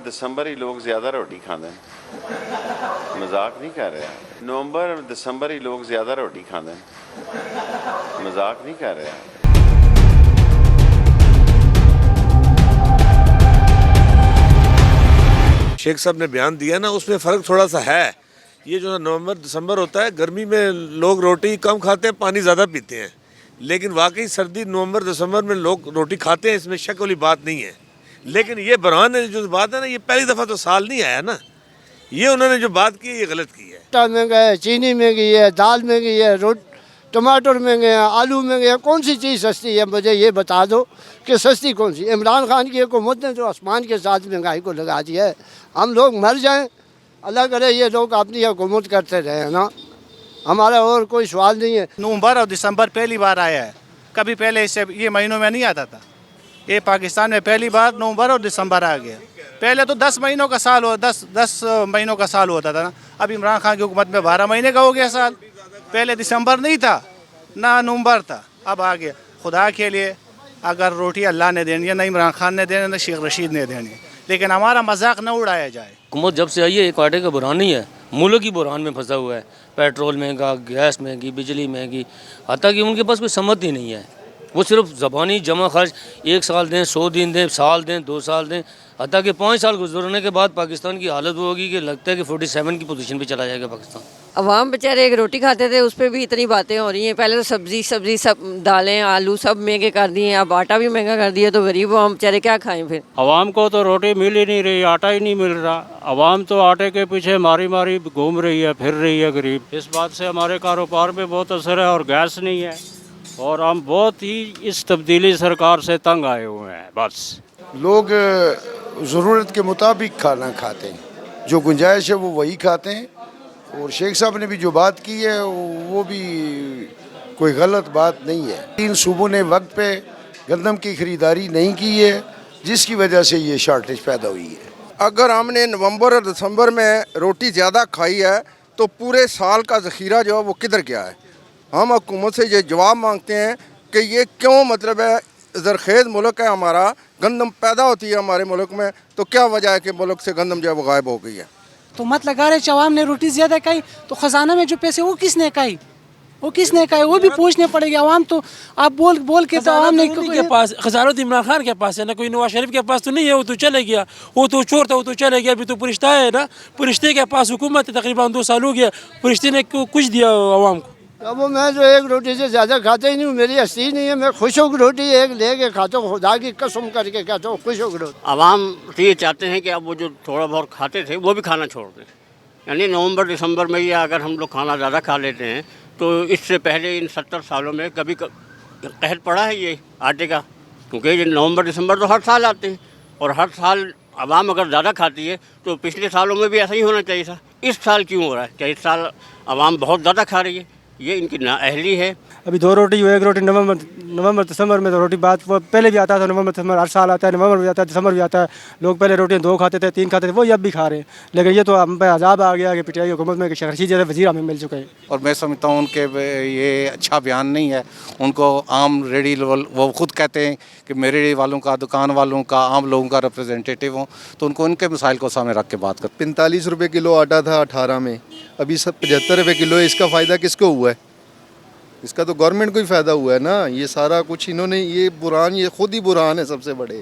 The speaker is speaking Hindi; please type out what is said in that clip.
दिसंबर ही लोग ज़्यादा रोटी खाते हैं, मजाक नहीं कर रहे। नवंबर दिसंबर ही लोग ज़्यादा रोटी खाते हैं, मजाक नहीं कर रहे। शेख साहब ने बयान दिया ना, उसमें फ़र्क थोड़ा सा है। ये जो नवंबर दिसंबर होता है, गर्मी में लोग रोटी कम खाते हैं, पानी ज़्यादा पीते हैं। लेकिन वाकई सर्दी नवंबर दिसंबर में लोग रोटी खाते हैं, इसमें शक वाली बात नहीं है। लेकिन ये बुरहान ने जो बात है ना, ये पहली दफ़ा तो साल नहीं आया ना, ये उन्होंने जो बात की ये गलत की है। आटा महंगा है, चीनी महंगी है, दाल महंगी है, टमाटर महंगे हैं, आलू महंगे हैं। कौन सी चीज़ सस्ती है? मुझे ये बता दो कि सस्ती कौन सी। इमरान खान की हुकूमत ने तो आसमान के साथ महंगाई को लगा दिया है। हम लोग मर जाएं, अल्लाह करे ये लोग अपनी हुकूमत करते रहे ना, हमारा और कोई सवाल नहीं है। नवंबर और दिसंबर पहली बार आया है, कभी पहले इससे ये महीनों में नहीं आता था। ये पाकिस्तान में पहली बार नवंबर और दिसंबर आ गया। पहले तो 10 महीनों का साल हो 10 महीनों का साल होता था ना। अब इमरान खान की हुकूमत में 12 महीने का हो गया साल। पहले दिसंबर नहीं था ना नवंबर था, अब आ गया। खुदा के लिए अगर रोटी अल्लाह ने देनी है, ना इमरान खान ने देनी, ना शेख रशीद ने देनी, लेकिन हमारा मजाक न उड़ाया जाए। हुकूमत जब से आई है एक आटे का बुरहान नहीं है, मुल्क ही बुरहान में फंसा हुआ है। पेट्रोल महंगा, गैस महंगी, बिजली महंगी, हत्ता कि उनके पास कोई समझ ही नहीं है। वो सिर्फ ज़बानी जमा खर्च 1 साल दें, 100 दिन दें, साल दें, 2 साल दें, हत्ता कि 5 साल गुजरने के बाद पाकिस्तान की हालत वो होगी कि लगता है कि 47 की पोजीशन पे चला जाएगा पाकिस्तान। अवाम बेचारे एक रोटी खाते थे, उस पर भी इतनी बातें हो रही हैं। पहले तो सब्ज़ी सब दालें आलू सब महंगे कर दिए, अब आटा भी महंगा कर दिया, तो गरीब अवाम बेचारे क्या खाएं फिर। अवाम को तो रोटी मिल ही नहीं रही, आटा ही नहीं मिल रहा। अवाम तो आटे के पीछे मारी मारी घूम रही है, फिर रही है गरीब। इस बात से हमारे कारोबार पे बहुत असर है, और गैस नहीं है, और हम बहुत ही इस तब्दीली सरकार से तंग आए हुए हैं। बस लोग ज़रूरत के मुताबिक खाना खाते हैं, जो गुंजाइश है वो वही खाते हैं। और शेख साहब ने भी जो बात की है वो भी कोई गलत बात नहीं है। 3 सूबों ने वक्त पे गंदम की ख़रीदारी नहीं की है, जिसकी वजह से ये शॉर्टेज पैदा हुई है। अगर हमने नवंबर और दिसंबर में रोटी ज़्यादा खाई है तो पूरे साल का ज़ख़ीरा जो है वो किधर गया है? हम हुकूमत से ये जवाब मांगते हैं कि ये क्यों, मतलब है ज़रख़ेज़ मुल्क है हमारा, गंदम पैदा होती है हमारे मुल्क में, तो क्या वजह है कि मुल्क से गंदम जो है वो गायब हो गई है? तो मत लगा रहे अवाम ने रोटी ज़्यादा खाई तो ख़जाना में जो पैसे वो किसने खाई, वो भी पूछने पड़ेगी। अवाम तो आप बोल के तो अवाम ने के पास खजाना तो इमरान खान के पास है ना, कोई नवाज शरीफ के पास तो नहीं है। वो तो चले गया, वो तो चोर था, वो तो चले गया। अभी तो फरिश्ता है ना, फरिश्ते के पास हुकूमत है, तकरीबन 2 साल हो गया। फरिश्ते ने कुछ दिया अवाम को। अब मैं जो एक रोटी से ज़्यादा खाता ही नहीं हूँ, मेरी हस्ती नहीं है। मैं खुश होकर रोटी एक लेके खाता हूँ, खुदा की कसम करके कहता हूँ, खुश होकर रोटी। अवाम तो ये चाहते हैं कि अब वो जो थोड़ा बहुत खाते थे वो भी खाना छोड़ दें। यानी नवंबर दिसंबर में या अगर हम लोग खाना ज़्यादा खा लेते हैं तो इससे पहले इन 70 सालों में कभी कहर पड़ा है ये आटे का? क्योंकि ये नवंबर दिसंबर तो हर साल आते हैं, और हर साल अवाम अगर ज़्यादा खाती है तो पिछले सालों में भी ऐसा ही होना चाहिए था। इस साल क्यों हो रहा है? क्या इस साल अवाम बहुत ज़्यादा खा रही है? ये इनकी नाअहली है। अभी 2 रोटी एक रोटी नवंबर दिसंबर में तो रोटी बात वो पहले भी आता था। नवंबर दिसंबर हर साल आता है, नवंबर भी आता है, दिसंबर भी आता है। लोग पहले रोटियां 2 खाते थे, 3 खाते थे, वो अब भी खा रहे हैं। लेकिन ये तो हम पे अजाब आ गया कि पीटीआई हुकूमत में शेख रशीद जैसे वज़ीर हमें मिल चुके हैं। और मैं समझता हूँ उनके ये अच्छा बयान नहीं है। उनको आम रेडी वो खुद कहते हैं कि मैं रेडी वालों का, दुकान वालों का, आम लोगों का रिप्रेजेंटेटिव हूँ, तो उनको उनके मसाइल को सामने रख के बात कर। 45 रुपये किलो आटा था 18 में, अभी सब 75 रुपये किलो है। इसका फ़ायदा किसको हुआ है? इसका तो गवर्नमेंट को ही फ़ायदा हुआ है ना। ये सारा कुछ इन्होंने, ये बुरहान, ये खुद ही बुरहान है सबसे बड़े।